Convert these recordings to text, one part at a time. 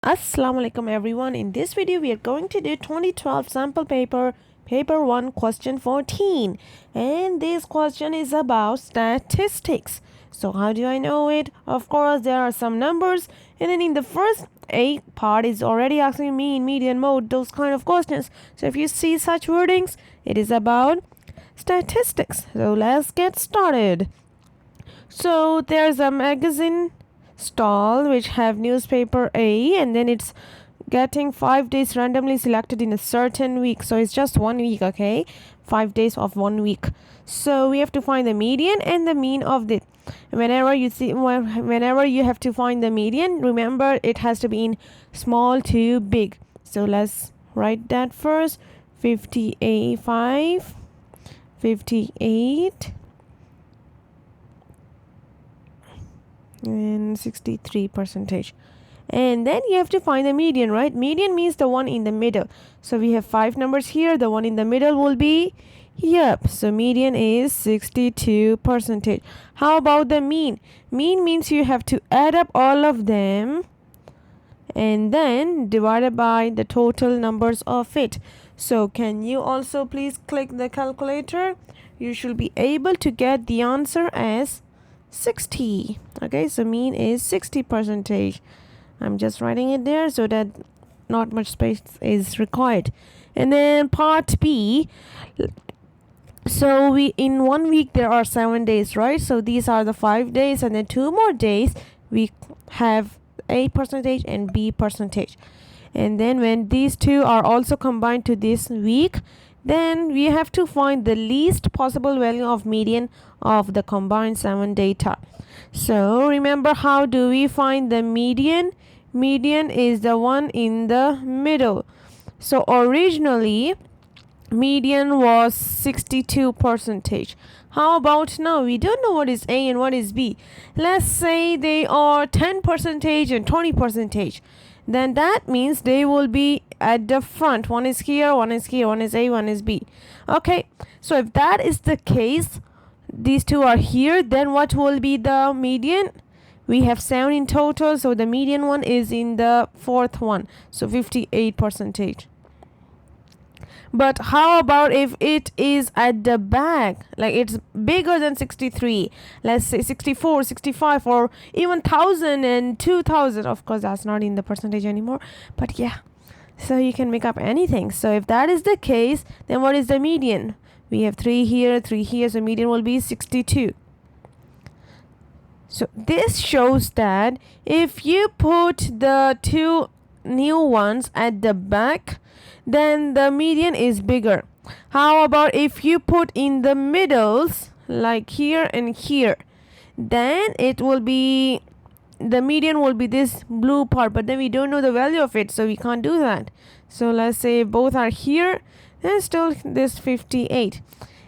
Assalamu alaikum everyone. In this video we are going to do 2012 sample paper 1 question 14, and this question is about statistics. So how do I know it? Of course there are some numbers, and then in the first A part is already asking mean, median, mode, those kind of questions. So if you see such wordings, it is about statistics. So let's get started. So there's a magazine stall which have newspaper A, and then it's getting 5 days randomly selected in a certain week. So it's just 1 week, okay? 5 days of 1 week. So we have to find the median and the mean of it. Whenever you have to find the median, remember it has to be in small to big. So let's write that first. 58, 58 and 63 percentage. And then you have to find the median, right? Median means the one in the middle. So we have 5 numbers here. The one in the middle will be, yep, so median is 62 percentage. How about the mean? Mean means you have to add up all of them and then divided by the total numbers of it. So can you also please click the calculator? You should be able to get the answer as 60. Okay, so mean is 60 percentage. I'm just writing it there so that not much space is required. And then part B, so we in 1 week there are 7 days, right? So these are the 5 days, and then 2 more days we have A percentage and B percentage. And then when these two are also combined to this week, then we have to find the least possible value of median of the combined 7 data. So remember, how do we find the median? Median is the one in the middle. So originally median was 62 percentage. How about now? We don't know what is A and what is B. Let's say they are 10 percentage and 20 percentage. Then that means they will be at the front. One is here, one is here, one is A, one is B. Okay, so if that is the case, these two are here, then what will be the median? We have 7 in total, so the median one is in the fourth one, so 58 percentage. But how about if it is at the back, like it's bigger than 63, let's say 64, 65, or even 1000 and 2000? Of course that's not in the percentage anymore, but yeah, so you can make up anything. So if that is the case, then what is the median? We have 3 here, 3 here, so median will be 62. So this shows that if you put the two new ones at the back, then the median is bigger. How about if you put in the middles, like here and here, then it will be, the median will be this blue part, but then we don't know the value of it, so we can't do that. So let's say both are here, then still this 58.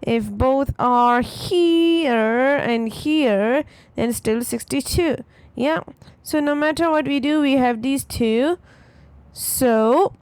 If both are here and here, then still 62. Yeah, so no matter what we do, we have these two. So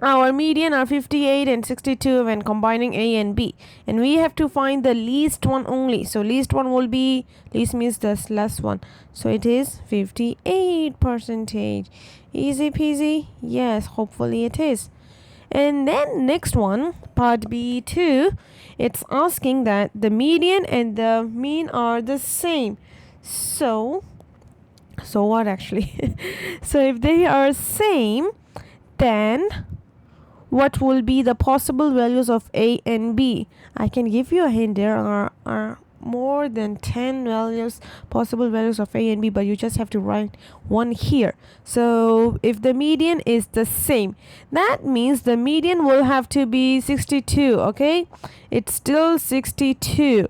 our median are 58 and 62 when combining A and B, and we have to find the least one only. So least one will be, least means the less one, so it is 58 percentage. Easy peasy. Yes, hopefully it is. And then next one, part B2, it's asking that the median and the mean are the same. So what actually? So if they are same, then what will be the possible values of A and B? I can give you a hint. There are more than 10 possible values of A and B, but you just have to write one here. So if the median is the same, that means the median will have to be 62. Okay, it's still 62.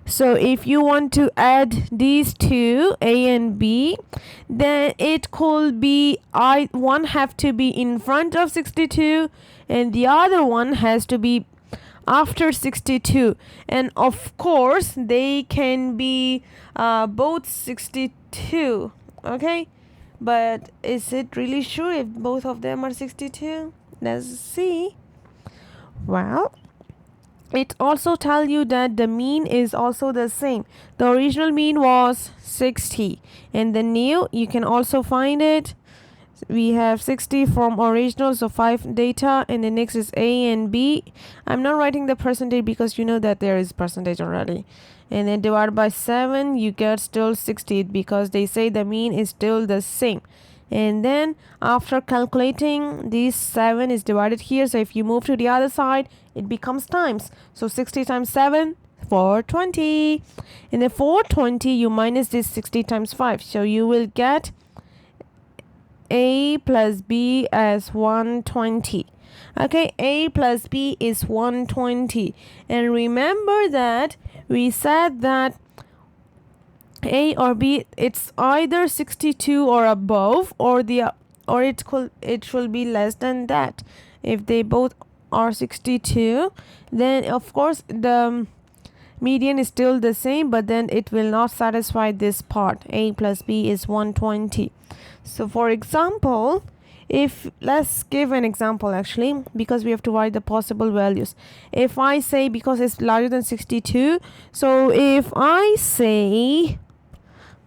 So if you want to add these two, A and B, then it could be one have to be in front of 62 and the other one has to be after 62. And of course they can be both 62. Okay, but is it really sure if both of them are 62? Let's see. Well, it also tell you that the mean is also the same. The original mean was 60, and the new, you can also find it. We have 60 from original, so 5 data, and the next is A and B. I'm not writing the percentage because you know that there is percentage already. And then divide by 7, you get still 60 because they say the mean is still the same. And then after calculating, this 7 is divided here, so if you move to the other side, it becomes times. So 60 times 7, 420. And then 420, you minus this 60 times 5, so you will get A plus B as 120. Okay, A plus B is 120. And remember that we said that A or B, it's either 62 or above, or it will be less than that. If they both are 62, then of course the median is still the same, but then it will not satisfy this part. A plus B is 120. So for example, if let's give an example actually, because we have to write the possible values. If I say, because it's larger than 62, so if I say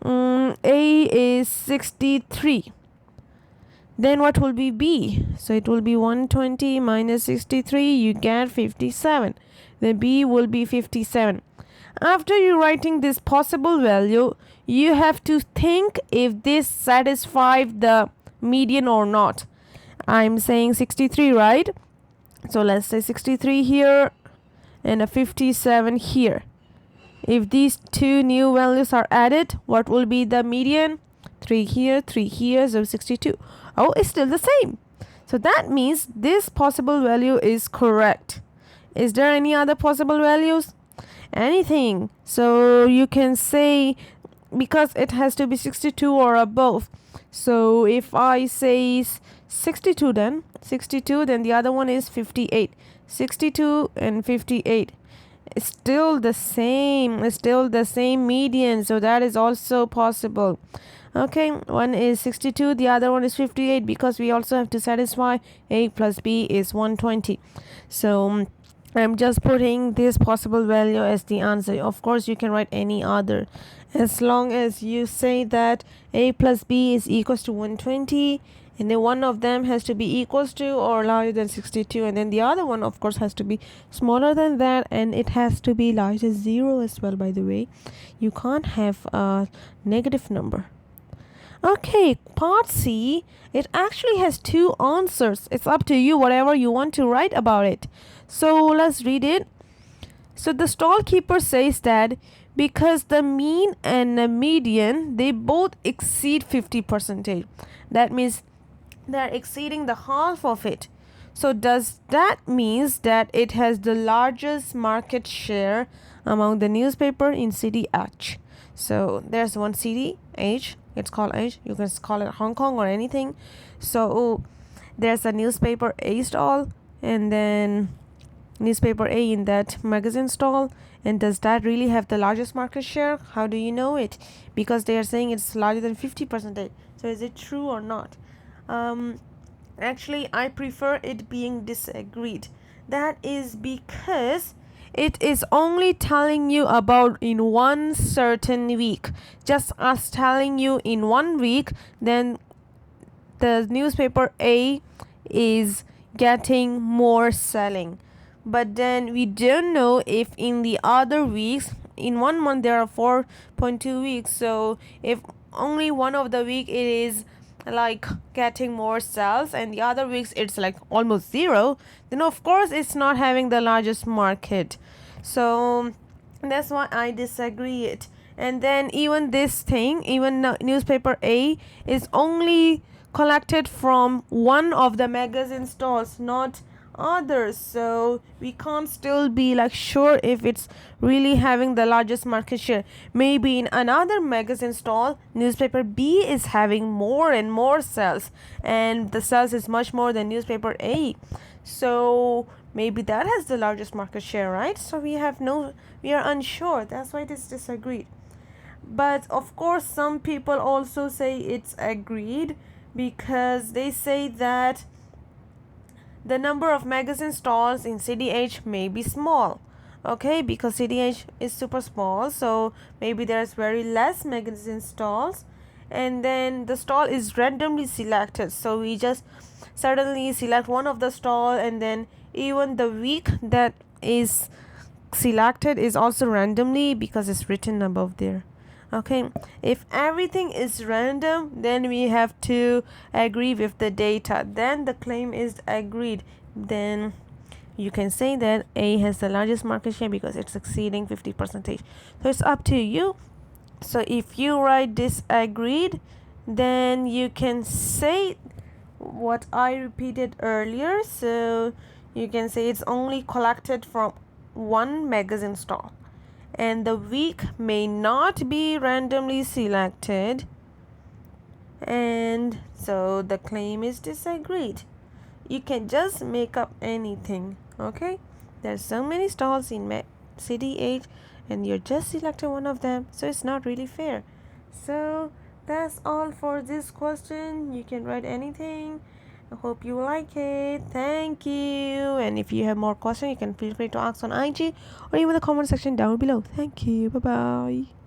A is 63, then what will be B? So it will be 120 minus 63, you get 57. The B will be 57. After you writing this possible value, you have to think if this satisfies the median or not. I'm saying 63, right? So let's say 63 here and a 57 here. If these two new values are added, what will be the median? 3 here, 3 here, so 62. Oh, it's still the same. So that means this possible value is correct. Is there any other possible values? Anything. So you can say, because it has to be 62 or above. So if I say 62, then the other one is 58. 62 and 58. It's still the same. It's still the same median. So that is also possible. Okay, one is 62, the other one is 58, because we also have to satisfy A plus B is 120. So I'm just putting this possible value as the answer. Of course, you can write any other, as long as you say that A plus B is equals to 120, and then one of them has to be equals to or larger than 62, and then the other one of course has to be smaller than that, and it has to be larger than 0 as well. By the way, you can't have a negative number. Okay, part C, it actually has 2 answers. It's up to you, whatever you want to write about it. So let's read it. So the stall keeper says that because the mean and the median, they both exceed 50%. That means they're exceeding the half of it. So does that means that it has the largest market share among the newspaper in city H? So there's one city, H. It's called H. You can call it Hong Kong or anything. So there's a newspaper A stall, and then newspaper A in that magazine stall. And does that really have the largest market share? How do you know it? Because they are saying it's larger than 50%. So is it true or not? Actually, I prefer it being disagreed. That is because it is only telling you about in one certain week. Just us telling you in 1 week, then the newspaper A is getting more selling. But then we don't know if in the other weeks, in 1 month there are 4.2 weeks. So if only one of the week it is like getting more sales and the other weeks it's like almost 0, then of course it's not having the largest market. So that's why I disagree it. And then even this thing, even newspaper A is only collected from one of the magazine stalls, not others. So we can't still be like sure if it's really having the largest market share. Maybe in another magazine stall, newspaper B is having more and more sales, and the sales is much more than newspaper A. So maybe that has the largest market share, right? So we are unsure. That's why it is disagreed. But of course, some people also say it's agreed, because they say that the number of magazine stalls in city H may be small. okay, because CDH is super small, so maybe there's very less magazine stalls, and then the stall is randomly selected, so we just suddenly select one of the stall, and then even the week that is selected is also randomly because it's written above there. Okay, if everything is random, then we have to agree with the data, then the claim is agreed. Then you can say that A has the largest market share because it's exceeding 50%. So it's up to you. So if you write disagreed, then you can say what I repeated earlier. So you can say it's only collected from one magazine stall, and the week may not be randomly selected, and so the claim is disagreed. You can just make up anything. Okay, there's so many stalls in CDH, and you're just selecting one of them, so it's not really fair. So that's all for this question. You can write anything. I hope you like it. Thank you. And if you have more questions, you can feel free to ask on IG or even the comment section down below. Thank you. Bye bye.